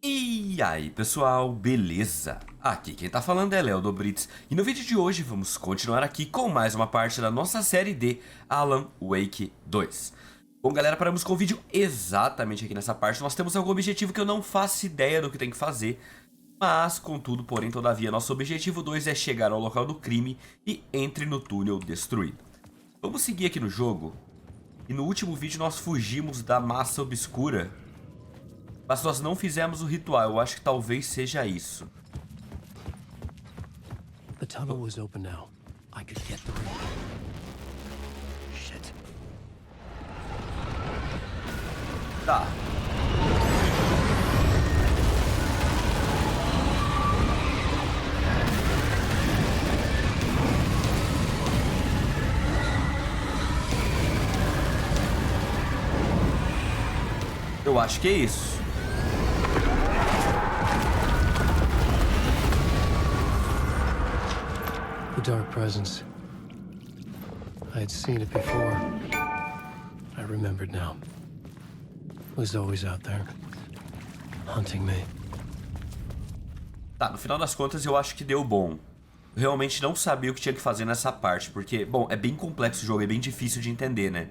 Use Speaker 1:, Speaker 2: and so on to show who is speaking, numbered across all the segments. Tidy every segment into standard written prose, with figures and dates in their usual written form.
Speaker 1: E aí pessoal, beleza? Aqui quem tá falando é Léo do Brits e no vídeo de hoje vamos continuar aqui com mais uma parte da nossa série de Alan Wake 2. Bom galera, paramos com o vídeo exatamente aqui nessa parte. Nós temos algum objetivo que eu não faço ideia do que tem que fazer, mas contudo, porém, todavia, nosso objetivo 2 é chegar ao local do crime e entre no túnel destruído. Vamos seguir aqui no jogo e no último vídeo nós fugimos da massa obscura. Mas nós não fizemos o ritual, eu acho que talvez seja isso.
Speaker 2: The tunnel was open now. I could get through. Shit.
Speaker 1: Tá. Eu acho que é isso.
Speaker 2: The dark presence. I had seen it before. I remembered now. It was always out there, hunting me.
Speaker 1: Tá, no final das contas eu acho que deu bom. Eu realmente não sabia o que tinha que fazer nessa parte, porque, bom, é bem complexo o jogo, é bem difícil de entender, né?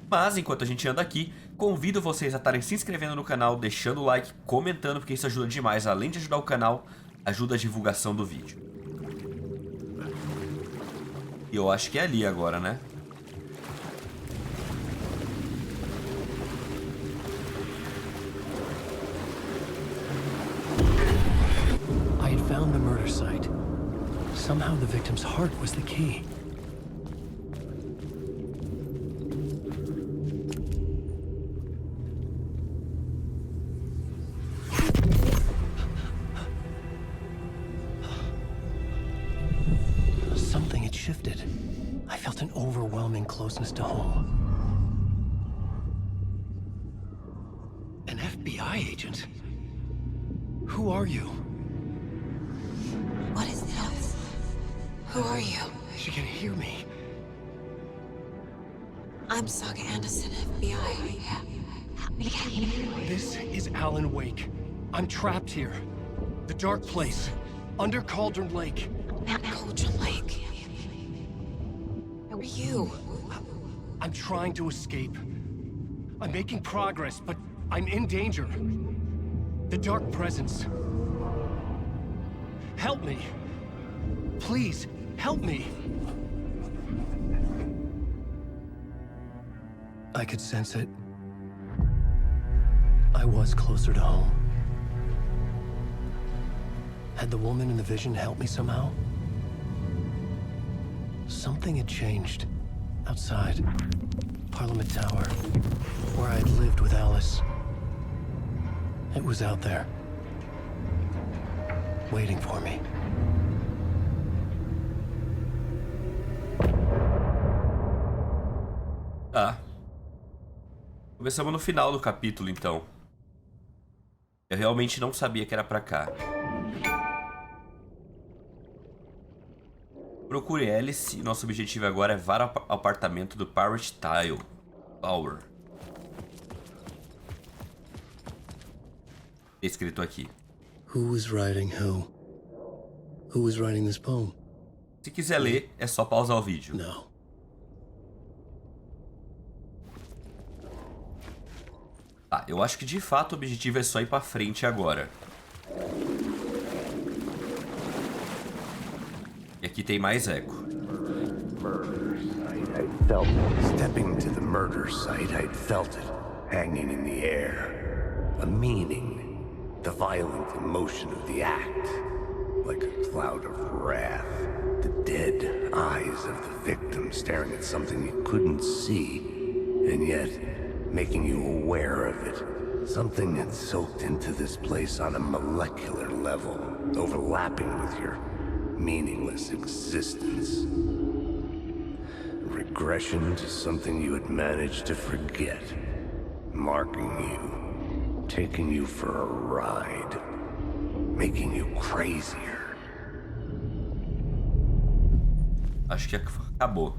Speaker 1: Mas, enquanto a gente anda aqui, convido vocês a estarem se inscrevendo no canal, deixando o like, comentando, porque isso ajuda demais. Além de ajudar o canal, ajuda a divulgação do vídeo. E eu acho que é ali agora, né?
Speaker 2: I had found the murder site. Somehow the victim's heart was the key. Something had shifted. I felt an overwhelming closeness to home. An FBI agent? Who are you?
Speaker 3: What is this? Who are you?
Speaker 2: She can hear me.
Speaker 3: I'm Saga Anderson, FBI. Help me get you.
Speaker 2: This is Alan Wake. I'm trapped here. The dark place. Under Cauldron Lake.
Speaker 3: Mount Cauldron Lake. Who are you?
Speaker 2: I'm trying to escape. I'm making progress, but I'm in danger. The dark presence. Help me. Please, help me. I could sense it. I was closer to home. Had the woman in the vision helped me somehow? Something had changed. Outside. Parliament Tower. Where I'd lived with Alice. It was out there. Waiting for me.
Speaker 1: Tá. Começamos no final do capítulo, então. Eu realmente não sabia que era pra cá. Procure Alice e nosso objetivo agora é levar ao apartamento do Pirate Tower. Escrito aqui.
Speaker 2: Who was writing who? Who was writing this poem?
Speaker 1: Se quiser ler, é só pausar o vídeo.
Speaker 2: No.
Speaker 1: Tá, eu acho que de fato o objetivo é só ir pra frente agora. E aqui tem mais eco.
Speaker 4: I felt it. Stepping to the murder site, I'd felt it, hanging in the air. A meaning, the violent emotion of the act, like a cloud of wrath. The dead eyes of the victim staring at something you couldn't see, and yet making you aware of it. Something had soaked into this place on a molecular level, overlapping with your meaningless existence. Regression to something you had managed to forget. Marking you. Taking you for a ride. Making you crazier.
Speaker 1: Acho que acabou.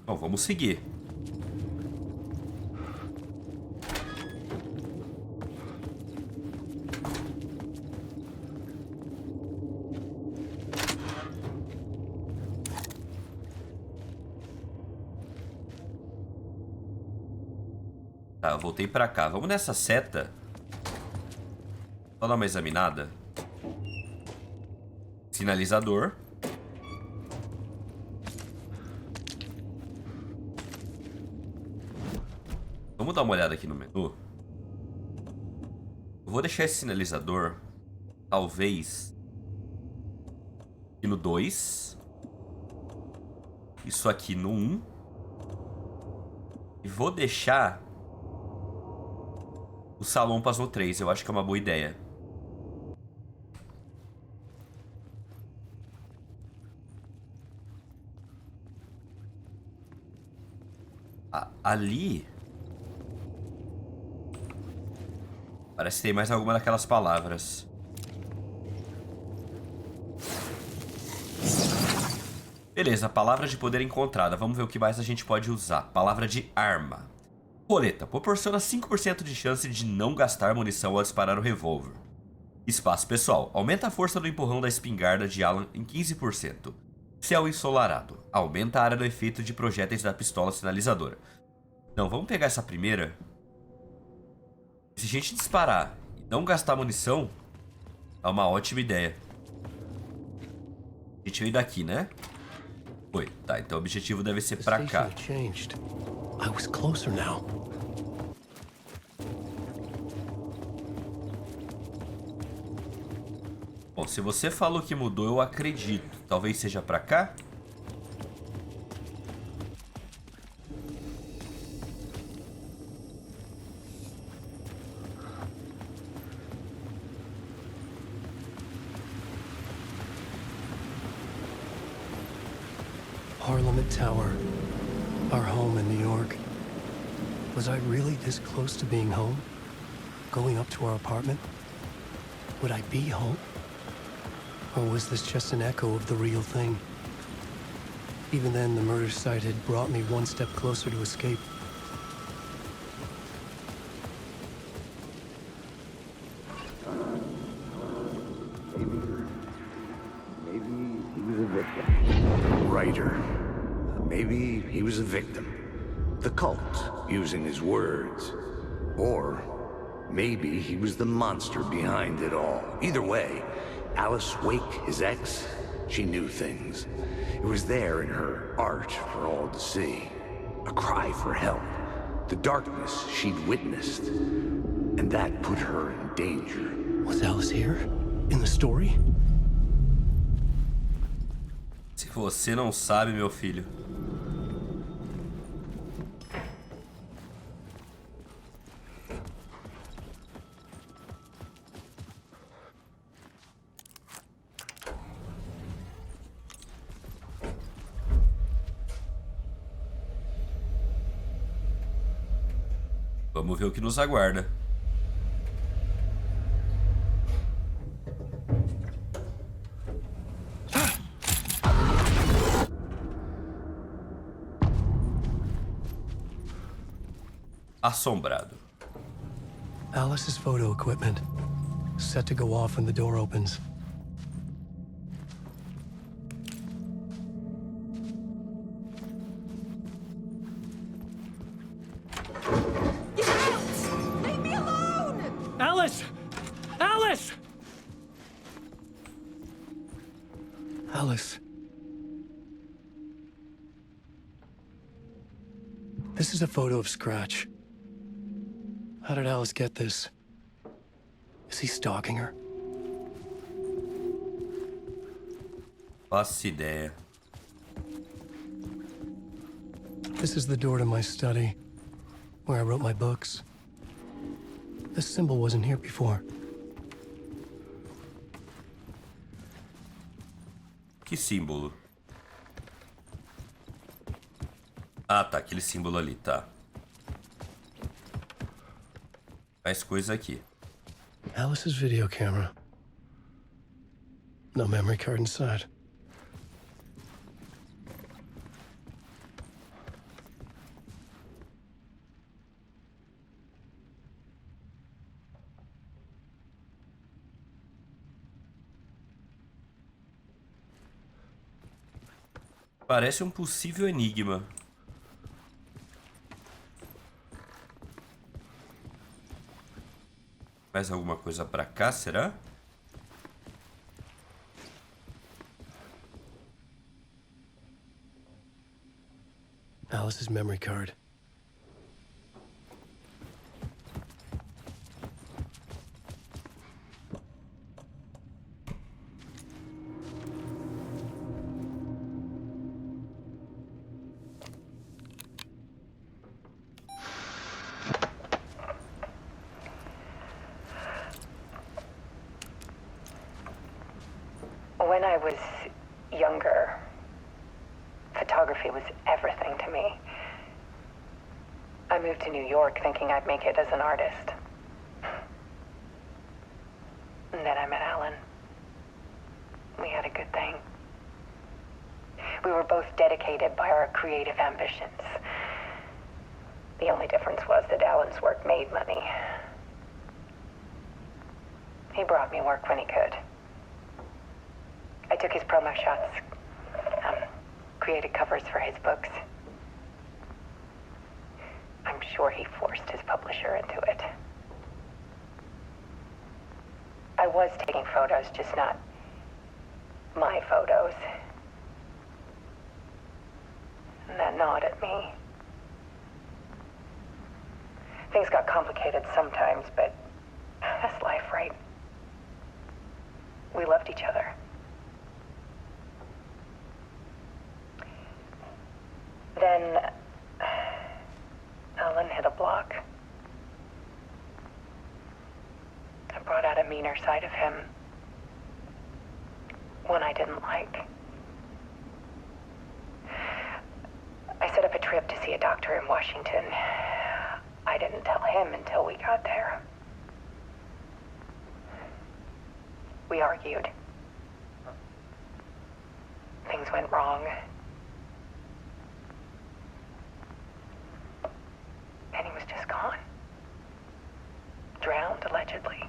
Speaker 1: Bom, vamos seguir. Tá, eu voltei pra cá. Vamos nessa seta. Só dar uma examinada. Sinalizador. Vamos dar uma olhada aqui no menu. Eu vou deixar esse sinalizador, talvez, aqui no 2. Isso aqui no 1. E vou deixar o salompas no 3. Eu acho que é uma boa ideia. Ali parece que tem mais alguma daquelas palavras. Beleza, palavra de poder encontrada. Vamos ver o que mais a gente pode usar. Palavra de arma. Roleta. Proporciona 5% de chance de não gastar munição ao disparar o revólver. Espaço pessoal. Aumenta a força do empurrão da espingarda de Alan em 15%. Céu ensolarado. Aumenta a área do efeito de projéteis da pistola sinalizadora. Não, vamos pegar essa primeira. Se a gente disparar e não gastar munição, é uma ótima ideia. A gente veio daqui, né? Foi. Tá, então o objetivo deve ser pra cá. Bom, se você falou que mudou, eu acredito. Talvez seja pra cá?
Speaker 2: Parliament Tower, our home in New York. Was I really this close to being home? Going up to our apartment? Would I be home? Or was this just an echo of the real thing? Even then, the murder site had brought me one step closer to escape.
Speaker 4: Maybe he was a victim. The cult, using his words. Or maybe he was the monster behind it all. Either way, Alice Wake, his ex, she knew things. It was there in her art for all to see. A cry for help. The darkness she'd witnessed. And that put her in danger.
Speaker 2: Was Alice here? In the story?
Speaker 1: Se você não sabe, meu filho. Vamos ver o que nos aguarda. Assombrado.
Speaker 2: Alice's photo equipment, set to go off when the door opens.
Speaker 3: Get out! Leave me alone!
Speaker 2: Alice! Alice! Alice. This is a photo of Scratch. How did Alice get this? Is he stalking her?
Speaker 1: Faço ideia.
Speaker 2: This is the door to my study, where I wrote my books. This symbol wasn't here before.
Speaker 1: Que símbolo? Ah, tá. Aquele símbolo ali, tá. Mais coisa aqui.
Speaker 2: Alice's video camera. No memory card inside.
Speaker 1: Parece um possível enigma. Mais alguma coisa pra cá, será?
Speaker 2: Alice's memory card.
Speaker 5: When I was younger, photography was everything to me. I moved to New York thinking I'd make it as an artist. And then I met Alan. We had a good thing. We were both dedicated by our creative ambitions. The only difference was that Alan's work made money. He brought me work when he could. I took his promo shots, created covers for his books. I'm sure he forced his publisher into it. I was taking photos, just not my photos. And that gnawed at me. Things got complicated sometimes, but that's life, right? We loved each other. Then Alan hit a block. I brought out a meaner side of him. One I didn't like. I set up a trip to see a doctor in Washington. I didn't tell him until we got there. We argued. Things went wrong. And he was just gone. Drowned, allegedly.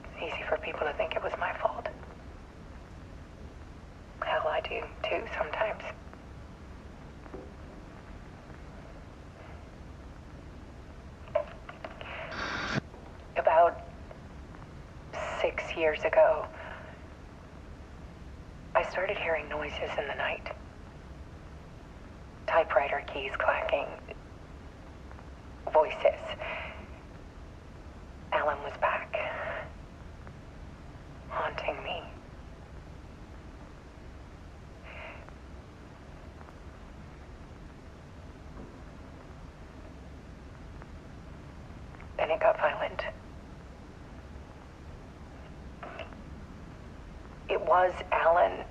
Speaker 5: It's easy for people to think it was my fault. Hell, I do too, sometimes. About 6 years ago, I started hearing noises in the night. Typewriter keys clacking. Voices. Alan was back. Haunting me. Then it got violent. It was Alan.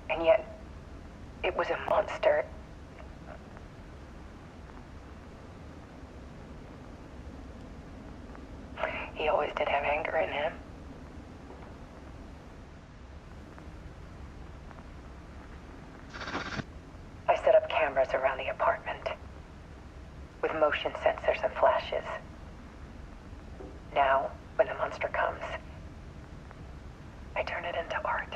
Speaker 5: And yet, it was a monster. He always did have anger in him. I set up cameras around the apartment with motion sensors and flashes. Now, when the monster comes, I turn it into art.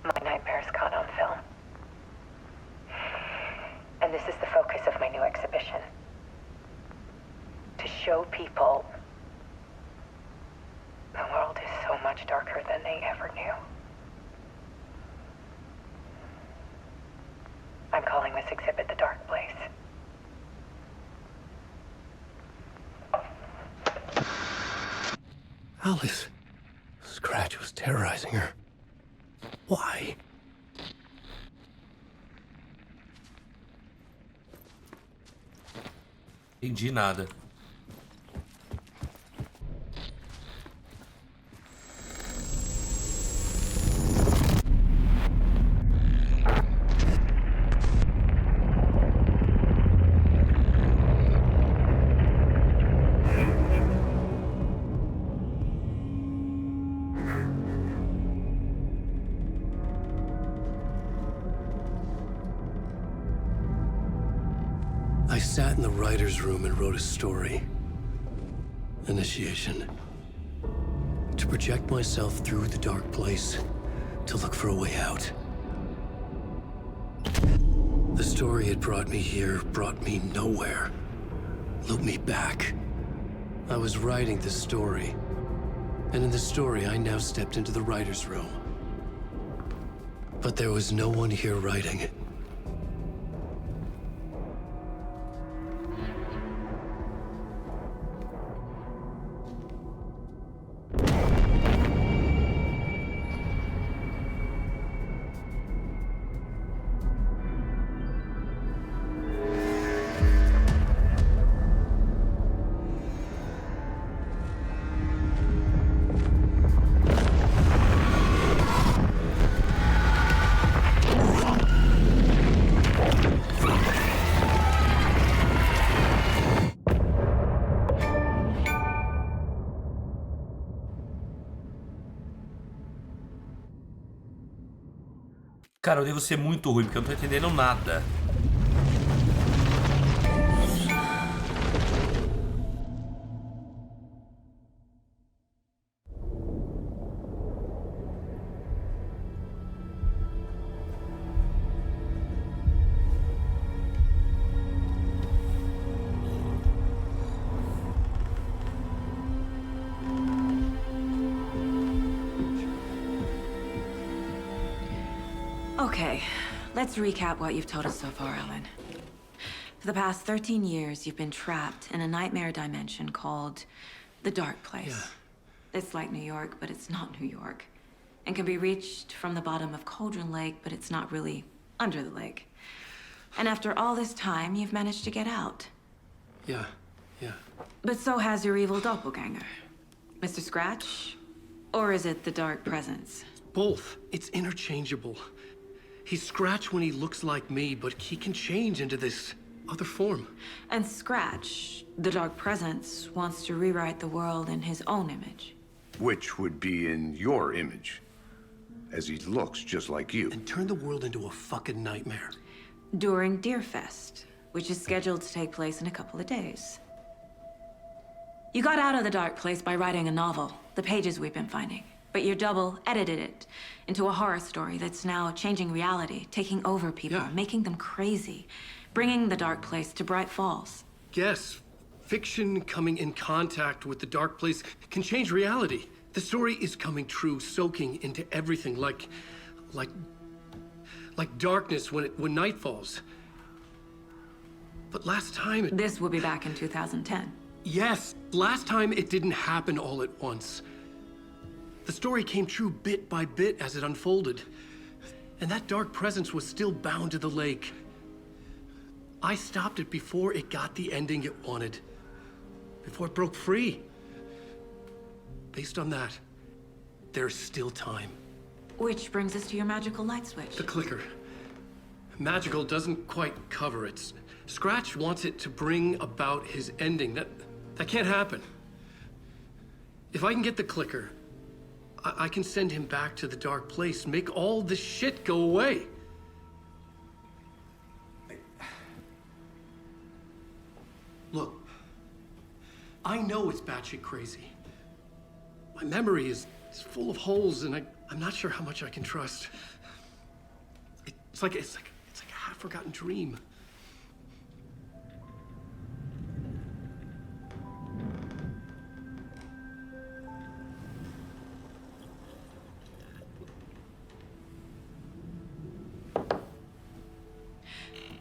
Speaker 5: My nightmares caught on film. And this is the focus of my new exhibition. To show people the world is so much darker than they ever knew. I'm calling this exhibit The Dark Place.
Speaker 2: Alice. Scratch was terrorizing her. Why?
Speaker 1: Entendi nada.
Speaker 2: I sat in the writer's room and wrote a story. Initiation. To project myself through the dark place, to look for a way out. The story had brought me here, brought me nowhere. Looped me back. I was writing the story. And in the story, I now stepped into the writer's room. But there was no one here writing it.
Speaker 1: Cara, eu devo ser muito ruim, porque eu não tô entendendo nada.
Speaker 3: Okay, let's recap what you've told us so far, Ellen. For the past 13 years, you've been trapped in a nightmare dimension called the Dark Place.
Speaker 2: Yeah.
Speaker 3: It's like New York, but it's not New York. And can be reached from the bottom of Cauldron Lake, but it's not really under the lake. And after all this time, you've managed to get out.
Speaker 2: Yeah.
Speaker 3: But so has your evil doppelganger. Mr. Scratch? Or is it the Dark Presence?
Speaker 2: Both. It's interchangeable. He's Scratch when he looks like me, but he can change into this other form.
Speaker 3: And Scratch, the Dark Presence, wants to rewrite the world in his own image.
Speaker 4: Which would be in your image, as he looks just like you.
Speaker 2: And turn the world into a fucking nightmare.
Speaker 3: During Deerfest, which is scheduled to take place in a couple of days. You got out of the Dark Place by writing a novel, the pages we've been finding. But your double edited it into a horror story that's now changing reality, taking over people, making them crazy, bringing the Dark Place to Bright Falls.
Speaker 2: Yes, fiction coming in contact with the Dark Place can change reality. The story is coming true, soaking into everything like darkness when night falls. But last time
Speaker 3: This will be back in 2010.
Speaker 2: Yes, last time it didn't happen all at once. The story came true bit by bit as it unfolded. And that dark presence was still bound to the lake. I stopped it before it got the ending it wanted. Before it broke free. Based on that, there's still time.
Speaker 3: Which brings us to your magical light switch.
Speaker 2: The clicker. Magical doesn't quite cover it. Scratch wants it to bring about his ending. That can't happen. If I can get the clicker, I can send him back to the Dark Place, make all this shit go away. Look, I know it's batshit crazy. My memory is full of holes, and I'm not sure how much I can trust. It's like a half-forgotten dream.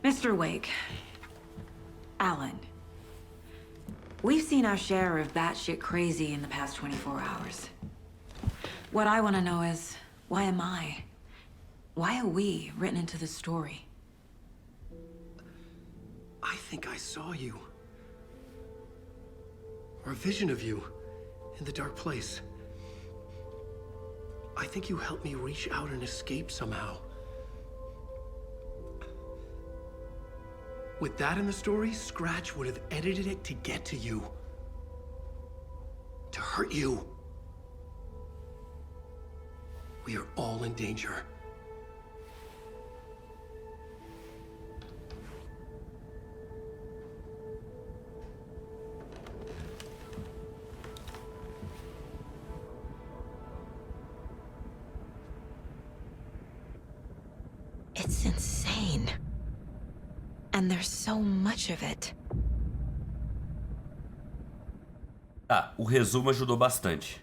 Speaker 3: Mr. Wake, Alan, we've seen our share of batshit crazy in the past 24 hours. What I want to know is, why am I? Why are we written into the story?
Speaker 2: I think I saw you. Or a vision of you in the Dark Place. I think you helped me reach out and escape somehow. With that in the story, Scratch would have edited it to get to you. To hurt you. We are all in danger.
Speaker 3: It's insane. And there's so much of it.
Speaker 1: Tá, o resumo ajudou bastante.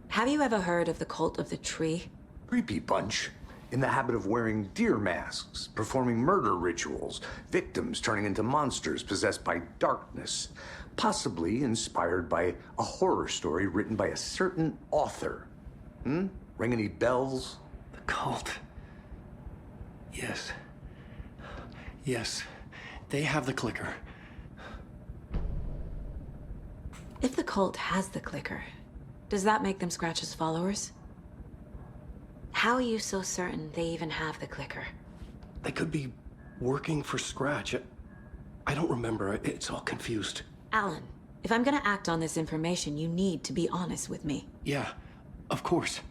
Speaker 3: Have you ever heard of the cult of the tree?
Speaker 4: Creepy bunch. In the habit of wearing deer masks, performing murder rituals, victims turning into monsters possessed by darkness, possibly inspired by a horror story written by a certain author. Ring any bells?
Speaker 2: The cult. Yes. Yes. They have the clicker.
Speaker 3: If the cult has the clicker, does that make them Scratch's followers? How are you so certain they even have the clicker?
Speaker 2: They could be working for Scratch. I don't remember. It's all confused.
Speaker 3: Alan, if I'm gonna act on this information, you need to be honest with me.
Speaker 2: Yeah, of course.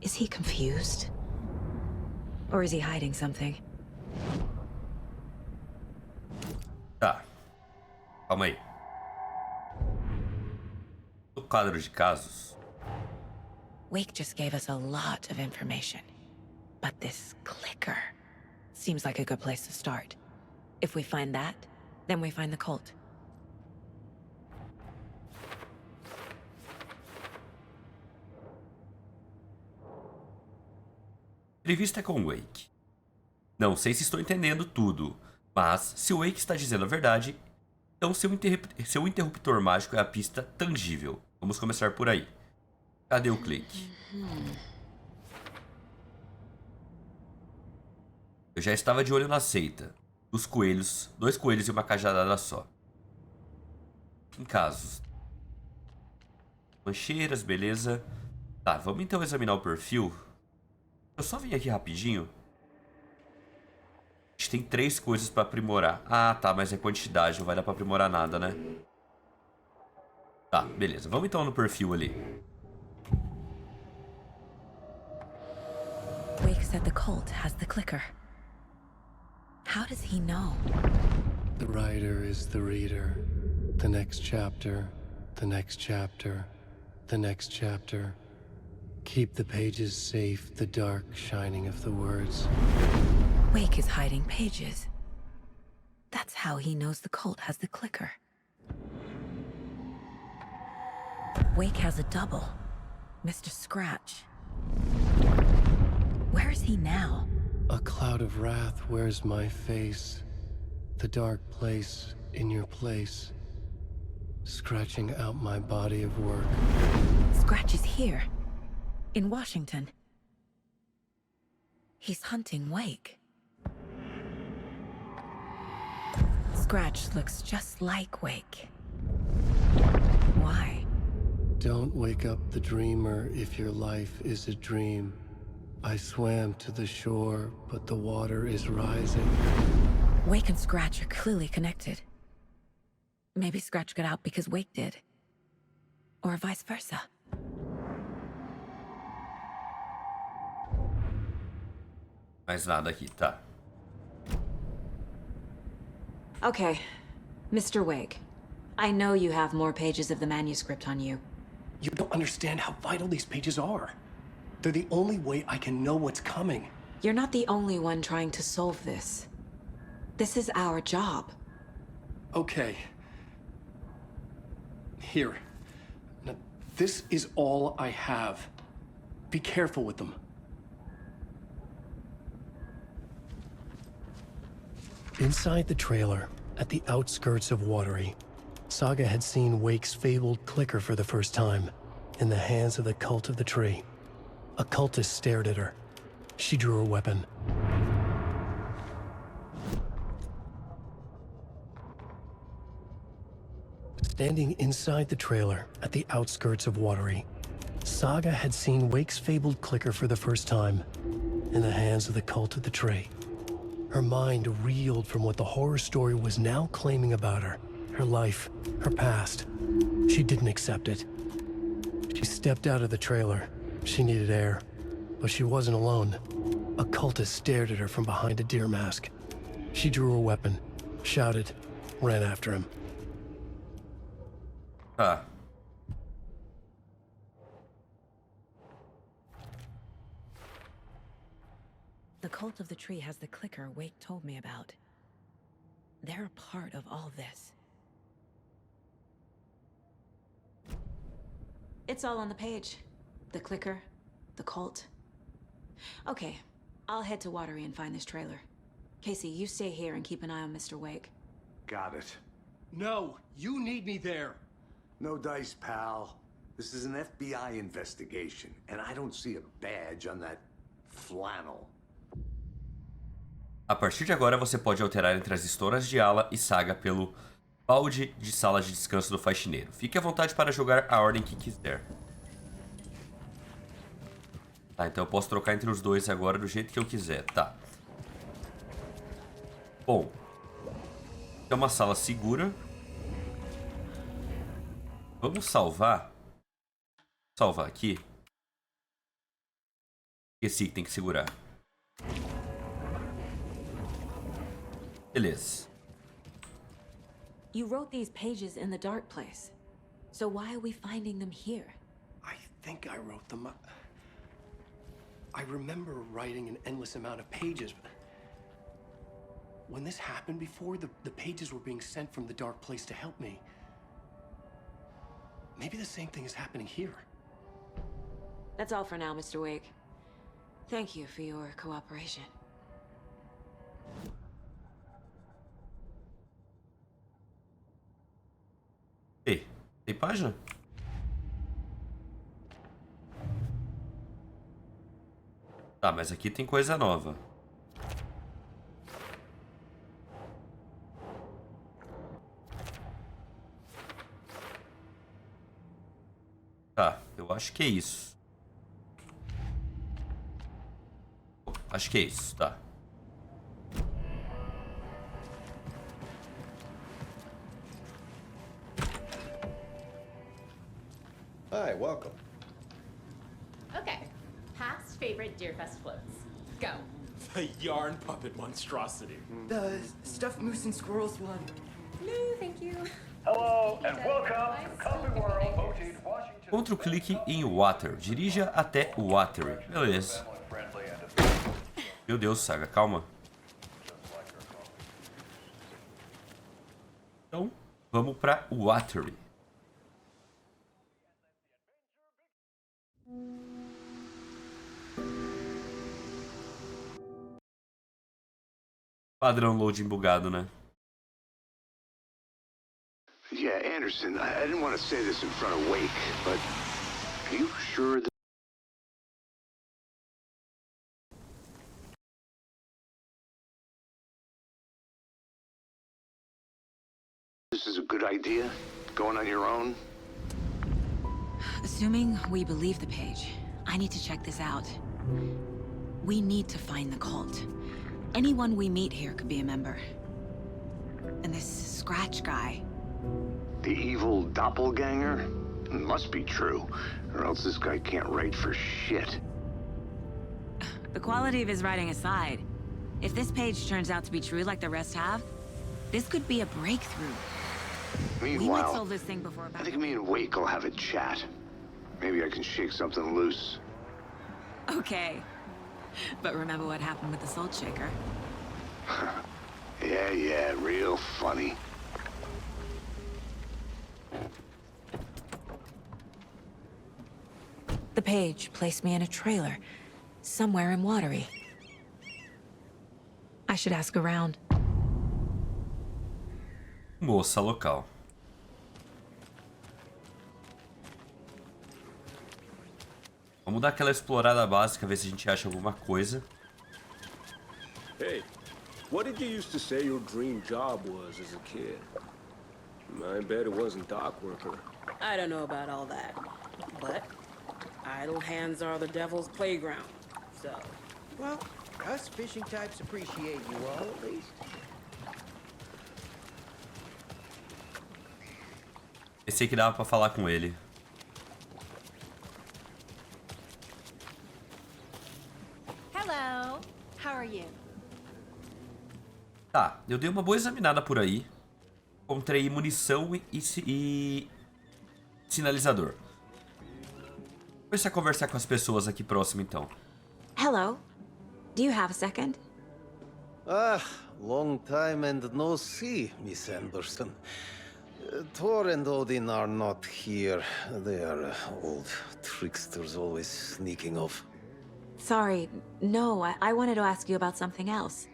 Speaker 3: Is he confused? Or is he hiding something?
Speaker 1: Tá. Calma aí. No quadro de casos,
Speaker 3: Wake just gave us a lot of information. But this clicker seems like a good place to start. If we find that, then we find the cult.
Speaker 1: entrevista com Wake. Não sei se estou entendendo tudo, mas se o Wake está dizendo a verdade, então seu interruptor mágico é a pista tangível. Vamos começar por aí. Cadê o clique? Eu já estava de olho na seita. Dos coelhos, 2 coelhos e uma cajadada só. Em casos. Mancheiras, beleza. Tá, vamos então examinar o perfil. Eu só vim aqui rapidinho. A gente tem 3 coisas pra aprimorar. Ah, tá, mas é quantidade, não vai dar pra aprimorar nada, né? Tá, beleza. Vamos então no perfil ali.
Speaker 3: Wake said the cult has the clicker. How does he know?
Speaker 2: The writer is the reader. The next chapter, the next chapter, the next chapter. Keep the pages safe, the dark shining of the words.
Speaker 3: Wake is hiding pages. That's how he knows the cult has the clicker. Wake has a double. Mr. Scratch. Where is he now?
Speaker 2: A cloud of wrath wears my face. The dark place in your place. Scratching out my body of work.
Speaker 3: Scratch is here. In Washington. He's hunting Wake. Scratch looks just like Wake. Why?
Speaker 2: Don't wake up the dreamer if your life is a dream. I swam to the shore, but the water is rising.
Speaker 3: Wake and Scratch are clearly connected. Maybe Scratch got out because Wake did. Or vice versa.
Speaker 1: Mais nada aqui, tá.
Speaker 3: Okay. Mr. Wake, I know you have more pages of the manuscript on you.
Speaker 2: You don't understand how vital these pages are. They're the only way I can know what's coming.
Speaker 3: You're not the only one trying to solve this. This is our job.
Speaker 2: Okay. Here. Now, this is all I have. Be careful with them. Inside the trailer, at the outskirts of Watery, Saga had seen Wake's fabled clicker for the first time, in the hands of the cult of the tree. A cultist stared at her. She drew her weapon. Standing inside the trailer, at the outskirts of Watery, Saga had seen Wake's fabled clicker for the first time, in the hands of the cult of the tree. Her mind reeled from what the horror story was now claiming about her. Her life, her past. She didn't accept it. She stepped out of the trailer. She needed air. But she wasn't alone. A cultist stared at her from behind a deer mask. She drew her weapon, shouted, ran after him.
Speaker 1: Tá.
Speaker 3: The cult of the tree has the clicker Wake told me about. they're a part of all this. It's all on the page. The clicker, the cult. Okay, I'll head to Watery and find this trailer. Casey, you stay here and keep an eye on Mr. Wake.
Speaker 4: Got it.
Speaker 2: No, you need me there.
Speaker 4: No dice, pal. This is an FBI investigation, and I don't see a badge on that flannel.
Speaker 1: A partir de agora, você pode alterar entre as histórias de Ala e Saga pelo balde de sala de descanso do faxineiro. Fique à vontade para jogar a ordem que quiser. Tá, então eu posso trocar entre os dois agora do jeito que eu quiser, tá. Bom, é uma sala segura. Vamos salvar. Salvar aqui. Esqueci que tem que segurar. Beleza.
Speaker 3: You wrote these pages in the dark place. So why are we finding them here?
Speaker 2: I think I wrote them. I remember writing an endless amount of pages. When this happened before, the pages were being sent from the dark place to help me. Maybe the same thing is happening here.
Speaker 3: That's all for now, Mr. Wake. Thank you for your cooperation.
Speaker 1: Ei, tem página? Tá, mas aqui tem coisa nova. Tá, eu acho que é isso. Acho que é isso, tá.
Speaker 6: Hi, welcome.
Speaker 7: Okay. Past favorite Deerfest floats. Go.
Speaker 8: The yarn puppet monstrosity.
Speaker 9: The stuffed moose and squirrels one.
Speaker 7: No, thank you.
Speaker 10: Hello and welcome to Coffee World, located in Washington.
Speaker 1: Outro clique em Water. Dirija até Watery. Beleza. Meu Deus, Saga, calma. Então, vamos pra Watery. Padrão loading bugado, né?
Speaker 4: Yeah, Anderson, I didn't want to say this in front of Wake, but are you sure that this is a good idea? Going on your own?
Speaker 3: Assuming we believe the page, I need to check this out. We need to find the cult. Anyone we meet here could be a member. And this Scratch guy.
Speaker 4: The evil doppelganger? It must be true, or else this guy can't write for shit.
Speaker 3: The quality of his writing aside, if this page turns out to be true like the rest have, this could be a breakthrough. We might
Speaker 4: Meanwhile,
Speaker 3: solve this thing before
Speaker 4: I think me and Wake will have a chat. Maybe I can shake something loose.
Speaker 3: Okay. But remember what happened with the Salt Shaker?
Speaker 4: Yeah, real funny.
Speaker 3: The page placed me in a trailer, somewhere in Watery. I should ask around.
Speaker 1: Moça local. Vamos dar aquela explorada básica, ver se a gente acha alguma coisa.
Speaker 6: Hey, what did you used to say your dream job was as a kid? I bet it wasn't dock worker.
Speaker 9: I don't know about all that, but idle hands are the devil's playground, so...
Speaker 11: Well, us fishing types appreciate you all, at least.
Speaker 1: Pensei que dava pra falar com ele.
Speaker 7: Hello. How are you?
Speaker 1: Tá, eu dei uma boa examinada por aí. Encontrei munição e sinalizador. Vou começar a conversar com as pessoas aqui próximo, então.
Speaker 3: Hello. Do you have a second?
Speaker 12: long time and no see, Miss Anderson. Thor and Odin are not here. They are old tricksters always sneaking off.
Speaker 3: Sorry, no, I wanted to ask you about something else.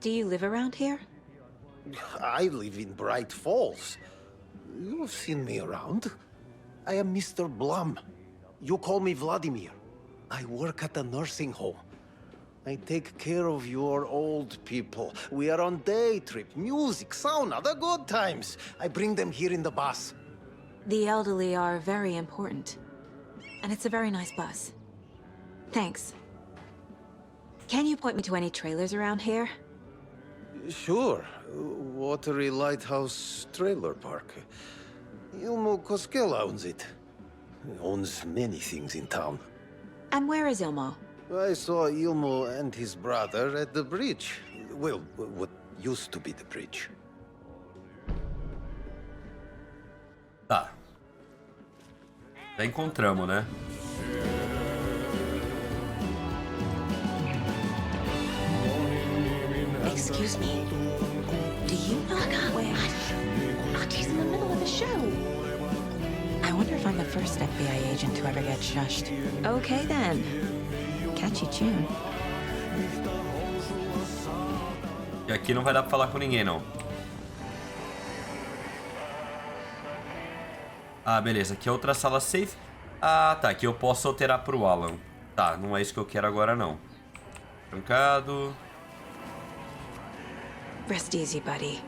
Speaker 3: Do you live around here?
Speaker 12: I live in Bright Falls. You've seen me around. I am Mr. Blum. You call me Vladimir. I work at a nursing home. I take care of your old people. We are on day trip, music, sauna, the good times. I bring them here in the bus.
Speaker 3: The elderly are very important. And it's a very nice bus. Thanks. Can you point me to any trailers around here?
Speaker 12: Sure. Watery Lighthouse Trailer Park. Ilmo Koskela owns it. Owns many things in town.
Speaker 3: And where is Ilmo?
Speaker 12: I saw Ilmo and his brother at the bridge. Well, what used to be the bridge.
Speaker 1: Tá. Já encontramos, né?
Speaker 3: Excuse me. Do you know where?
Speaker 7: She's in the middle of a show.
Speaker 3: I wonder if I'm the first FBI agent to ever get shushed. Okay then. Catchy tune.
Speaker 1: E aqui não vai dar pra falar com ninguém, não. Ah, beleza. Aqui é outra sala safe. Ah, tá. Aqui eu posso alterar pro Alan. Tá, não é isso que eu quero agora, não. Trancado.
Speaker 3: Rest easy, buddy.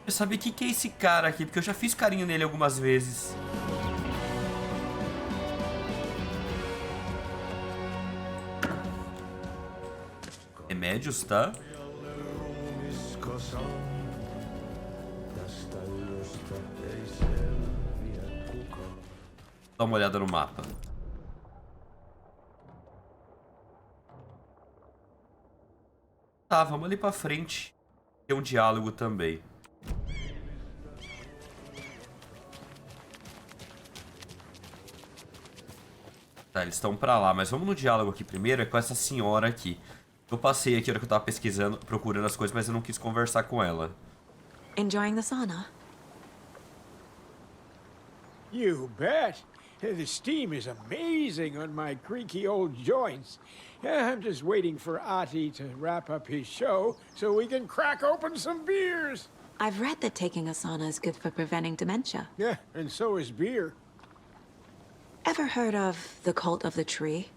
Speaker 1: Eu sabia o que é esse cara aqui, porque eu já fiz carinho nele algumas vezes. Remédios, tá? Dá uma olhada no mapa. Tá, vamos ali pra frente. Tem um diálogo também. Tá, eles estão pra lá, mas vamos no diálogo aqui primeiro. É com essa senhora aqui. Eu passei aqui na hora que eu tava pesquisando, procurando as coisas, mas eu não quis conversar com ela.
Speaker 3: Enjoying the sauna?
Speaker 13: You bet. The steam is amazing on my creaky old joints. I'm just waiting for Ati to wrap up his show so we can crack open some beers.
Speaker 3: I've read that taking a sauna is good for preventing dementia.
Speaker 13: Yeah, and so is beer.
Speaker 3: Ever heard of the cult of the tree?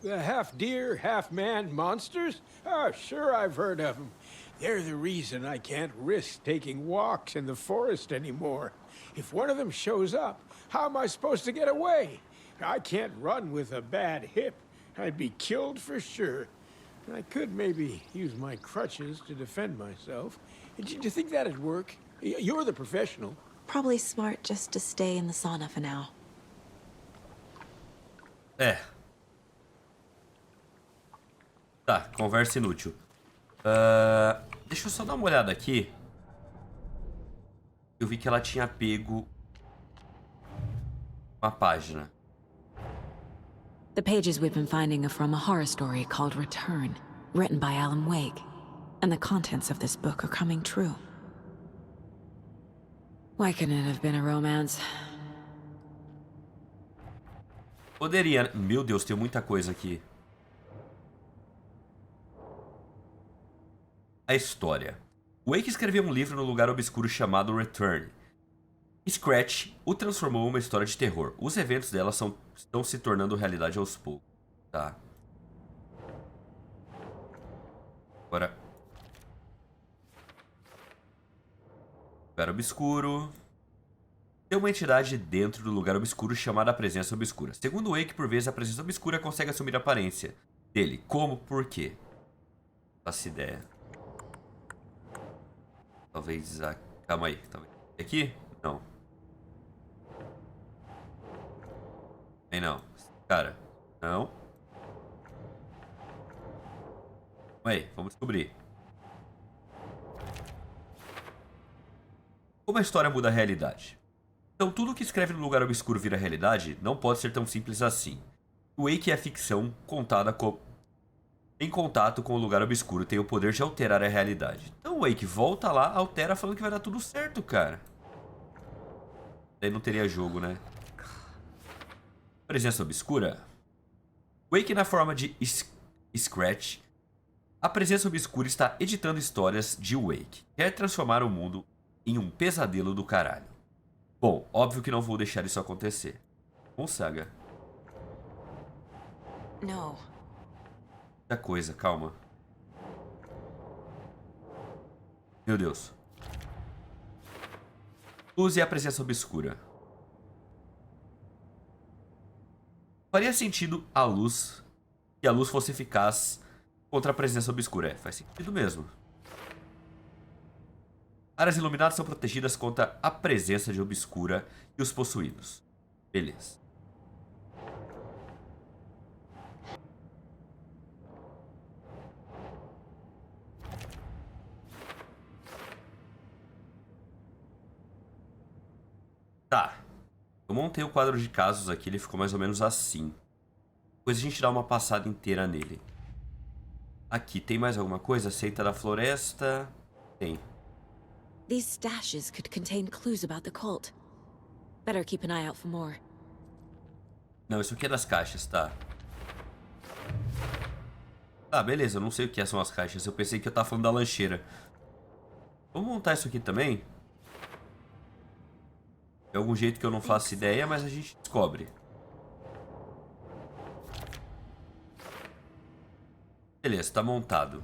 Speaker 13: The half-deer, half-man monsters? Oh, sure I've heard of them. They're the reason I can't risk taking walks in the forest anymore. If one of them shows up, how am I supposed to get away? I can't run with a bad hip. I'd be killed for sure. I could maybe use my crutches to defend myself. Do you think that'd work? You're the professional.
Speaker 3: Probably smart just to stay in the sauna for now.
Speaker 1: É. Tá, conversa inútil. Deixa eu só dar uma olhada aqui. Eu vi que ela tinha pego uma página.
Speaker 3: The pages we've been finding are from a horror story called Return, written by Alan Wake. And the contents of this book are coming true. Why couldn't it have been a romance?
Speaker 1: Poderia... Meu Deus, tem muita coisa aqui. A história. Wake escreveu um livro no lugar obscuro chamado Return. Scratch o transformou em uma história de terror. Os eventos dela estão se tornando realidade aos poucos. Tá. Agora. Lugar obscuro. Tem uma entidade dentro do lugar obscuro chamada Presença Obscura. Segundo Wake, por vezes a Presença Obscura consegue assumir a aparência dele. Como? Por quê? Não faço ideia. Talvez... Calma aí. Talvez... Aqui? Não. Aí não. Cara. Não. Calma aí. Vamos descobrir. Como a história muda a realidade? Então tudo que escreve no lugar obscuro vira realidade não pode ser tão simples assim. Wake é ficção contada em contato com o lugar obscuro, tem o poder de alterar a realidade. Então o Wake volta lá, altera falando que vai dar tudo certo, cara. Daí não teria jogo, né? Presença obscura. Wake na forma de Scratch. A presença obscura está editando histórias de Wake. Quer transformar o mundo em um pesadelo do caralho. Bom, óbvio que não vou deixar isso acontecer. Com Saga.
Speaker 3: Não.
Speaker 1: Muita coisa, calma. Meu Deus. Luz e a presença obscura. Faria sentido a luz, que a luz fosse eficaz contra a presença obscura. É, faz sentido mesmo. Áreas iluminadas são protegidas contra a presença de obscura e os possuídos. Beleza. Tá. Eu montei o quadro de casos aqui, ele ficou mais ou menos assim. Depois a gente dá uma passada inteira nele. Aqui, tem mais alguma coisa? Seita da floresta? Tem.
Speaker 7: These stashes could contain clues about the cult. Better keep an eye out for more.
Speaker 1: Não, isso aqui é das caixas, tá. Tá, beleza, eu não sei o que são as caixas. Eu pensei que eu tava falando da lancheira. Vamos montar isso aqui também? De algum jeito que eu não faço ideia, mas a gente descobre. Beleza, tá montado.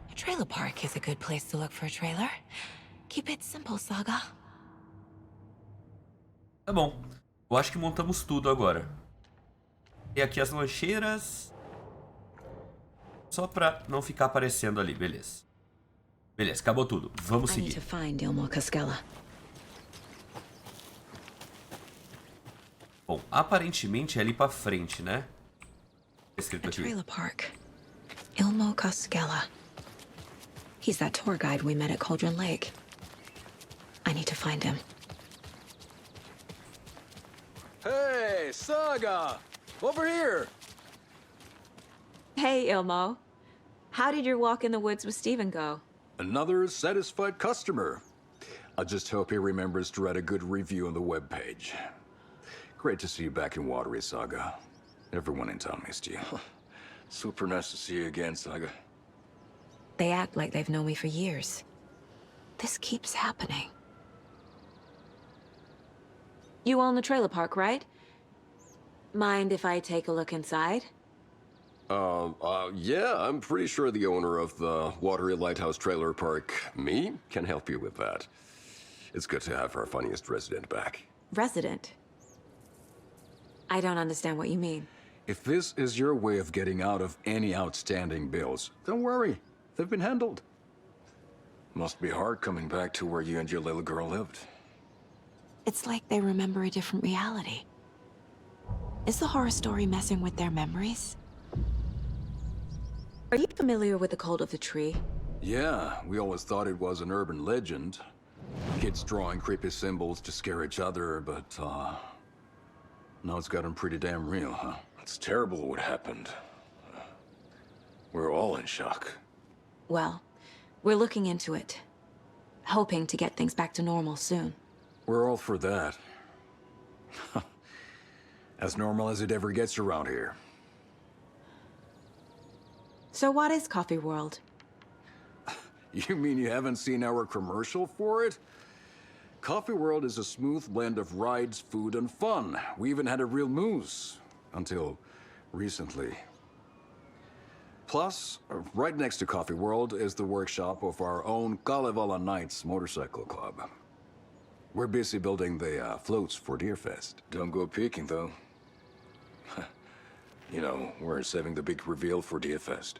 Speaker 7: A trailer park is a good place to look for a trailer. Keep it simple, Saga.
Speaker 1: Tá bom. Eu acho que montamos tudo agora. Tem aqui as lancheiras. Só pra não ficar aparecendo ali, beleza. Beleza, acabou tudo. Vamos
Speaker 7: I need
Speaker 1: seguir.
Speaker 7: to find Ilmo Cascella.
Speaker 1: Bom, aparentemente é ali pra frente, né? Tá escrito
Speaker 7: A
Speaker 1: aqui.
Speaker 7: trailer park. Ilmo Cascella. He's that tour guide we met at Cauldron Lake. I need to find him.
Speaker 6: Hey, Saga! Over here!
Speaker 3: Hey, Ilmo. How did your walk in the woods with Steven go?
Speaker 14: Another satisfied customer. I just hope he remembers to write a good review on the webpage. Great to see you back in Watery, Saga. Everyone in town missed you.
Speaker 6: Super nice to see you again, Saga.
Speaker 7: They act like they've known me for years. This keeps happening.
Speaker 3: You own the trailer park, right? Mind if I take a look inside?
Speaker 14: Yeah, I'm pretty sure the owner of the Watery Lighthouse Trailer Park, me, can help you with that. It's good to have our funniest resident back.
Speaker 3: Resident? I don't understand what you mean.
Speaker 14: If this is your way of getting out of any outstanding bills, don't worry. They've been handled.
Speaker 6: Must be hard coming back to where you and your little girl lived.
Speaker 7: It's like they remember a different reality. Is the horror story messing with their memories?
Speaker 3: Are you familiar with the cult of the tree?
Speaker 14: Yeah, we always thought it was an urban legend. Kids drawing creepy symbols to scare each other, but, now it's gotten pretty damn real, huh?
Speaker 6: It's terrible what happened. We're all in shock.
Speaker 3: Well, we're looking into it. Hoping to get things back to normal soon.
Speaker 14: We're all for that. As normal as it ever gets around here.
Speaker 3: So what is Coffee World?
Speaker 14: You mean you haven't seen our commercial for it? Coffee World is a smooth blend of rides, food, and fun. We even had a real moose. Until recently. Plus, right next to Coffee World is the workshop of our own Kalevala Knights Motorcycle Club. We're busy building the floats for Deerfest.
Speaker 6: Don't go peeking, though. You know, we're saving the big reveal for Deerfest.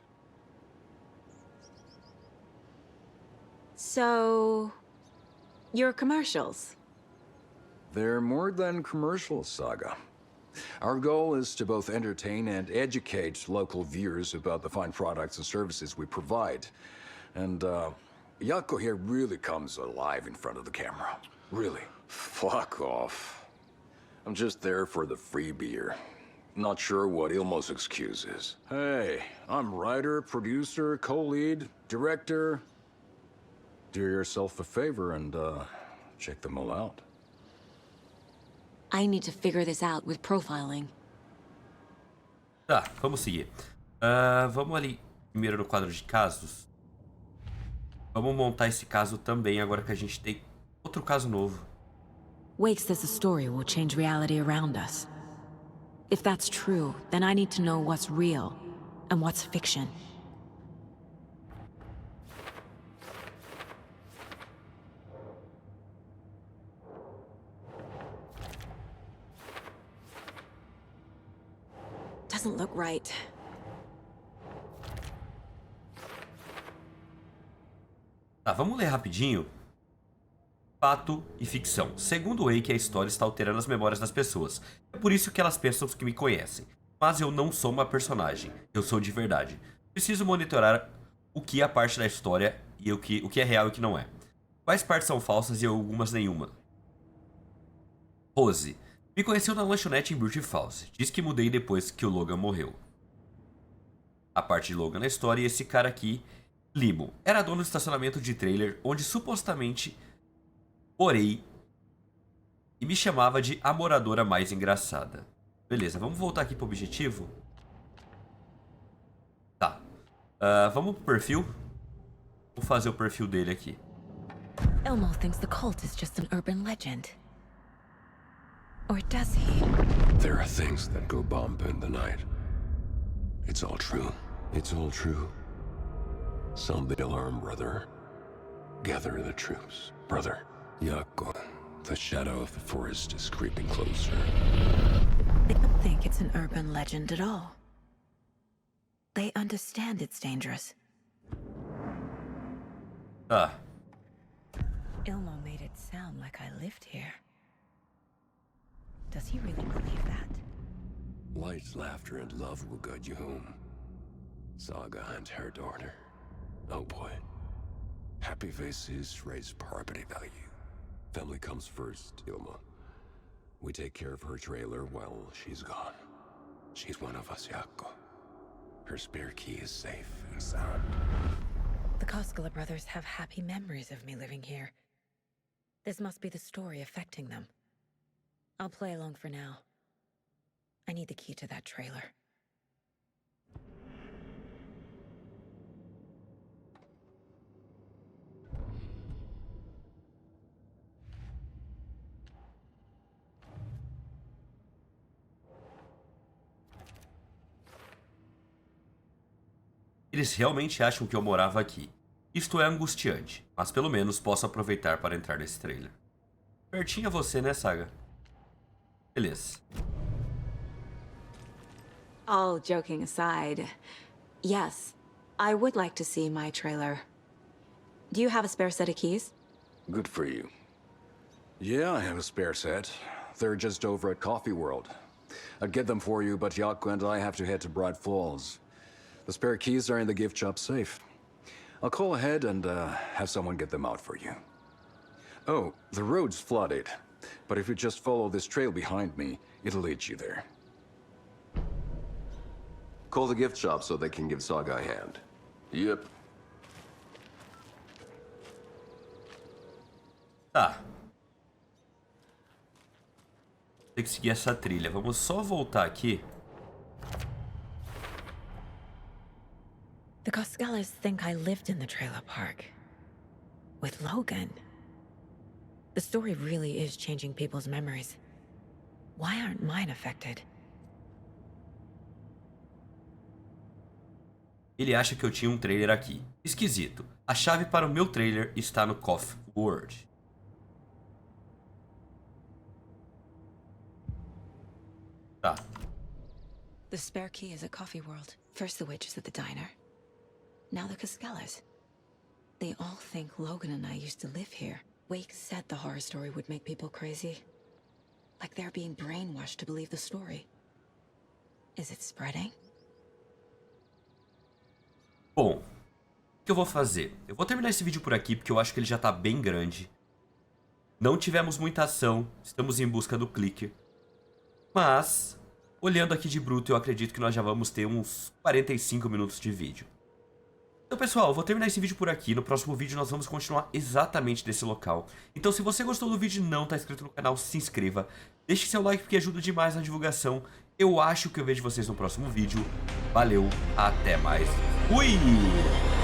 Speaker 3: So... your commercials?
Speaker 14: They're more than commercials, Saga. Our goal is to both entertain and educate local viewers about the fine products and services we provide. And, Yako here really comes alive in front of the camera. Really. Fuck off. I'm just there for the free beer. Not sure what Ilmo's excuse is. Hey, I'm writer, producer, co-lead, director. Do yourself a favor and, check them all out.
Speaker 7: I need to figure this out with profiling.
Speaker 1: Tá, vamos seguir. Vamos ali primeiro no quadro de casos. Vamos montar esse caso também agora que a gente tem outro caso novo.
Speaker 3: Wake says the story will change reality around us. If that's true, then I need to know what's real and what's fiction.
Speaker 7: Doesn't look right.
Speaker 1: Tá, vamos ler rapidinho. Fato e ficção. Segundo Wake, a história está alterando as memórias das pessoas. É por isso que elas pensam que me conhecem. Mas eu não sou uma personagem. Eu sou de verdade. Preciso monitorar o que é parte da história e o que é real e o que não é. Quais partes são falsas e algumas nenhuma. Rose. Me conheceu na lanchonete em Beauty Falls. Diz que mudei depois que o Logan morreu. A parte de Logan na história e esse cara aqui, Limo. Era dono do estacionamento de trailer onde supostamente orei e me chamava de a moradora mais engraçada. Beleza, vamos voltar aqui pro objetivo? Tá. Vamos pro perfil? Vou fazer o perfil dele aqui.
Speaker 3: Elmo thinks the cult is just an urban legend. Or does he?
Speaker 15: There are things that go bump in the night. It's all true. It's all true. Sound the alarm, brother. Gather the troops, brother. Yako, the shadow of the forest is creeping closer.
Speaker 3: They don't think it's an urban legend at all. They understand it's dangerous. Ilmo made it sound like I lived here. Does he really believe that?
Speaker 15: Light, laughter, and love will guide you home. Saga and her daughter. Oh boy. Happy faces raise property value. Family comes first, Ilma. We take care of her trailer while she's gone. She's one of us, Yako. Her spare key is safe and sound.
Speaker 3: The Koskela brothers have happy memories of me living here. This must be the story affecting them. I'll play along for now. I need the key to that trailer.
Speaker 1: Eles realmente acham que eu morava aqui. Isto é angustiante, mas pelo menos posso aproveitar para entrar nesse trailer. Pertinho a você, né, Saga? Beleza.
Speaker 7: All joking aside, yes, I would like to see my trailer. Do you have a spare set of keys?
Speaker 14: Good for you. Yeah, I have a spare set. They're just over at Coffee World. I'd get them for you, but Yako and I have to head to Bright Falls. The spare keys are in the gift shop safe. I'll call ahead and have someone get them out for you. Oh, the road's flooded, but if you just follow this trail behind me, it'll lead you there.
Speaker 15: Call the gift shop so they can give Saga a hand. Yep.
Speaker 1: Tá. Tem que seguir essa trilha. Vamos só voltar aqui.
Speaker 3: The Koskelas think I lived in the trailer park. With Logan. The story really is changing people's memories. Why aren't mine affected?
Speaker 1: Ele acha que eu tinha um trailer aqui. Esquisito. A chave para o meu trailer está no Coffee World. Tá.
Speaker 7: The spare key is at Coffee World. First the witches at the diner. Now the Koskelas. They all think Logan and I used to live here. Wake said the horror story would make people crazy. Like they're being brainwashed to believe the story. Is it spreading?
Speaker 1: Bom, que eu vou fazer? Eu vou terminar esse vídeo por aqui, porque eu acho que ele já tá bem grande. Não tivemos muita ação, estamos em busca do clicker. Mas, olhando aqui de bruto, eu acredito que nós já vamos ter uns 45 minutos de vídeo. Então, pessoal, eu vou terminar esse vídeo por aqui. No próximo vídeo nós vamos continuar exatamente desse local. Então, se você gostou do vídeo e não está inscrito no canal, se inscreva. Deixe seu like porque ajuda demais na divulgação. Eu acho que eu vejo vocês no próximo vídeo. Valeu, até mais. Fui!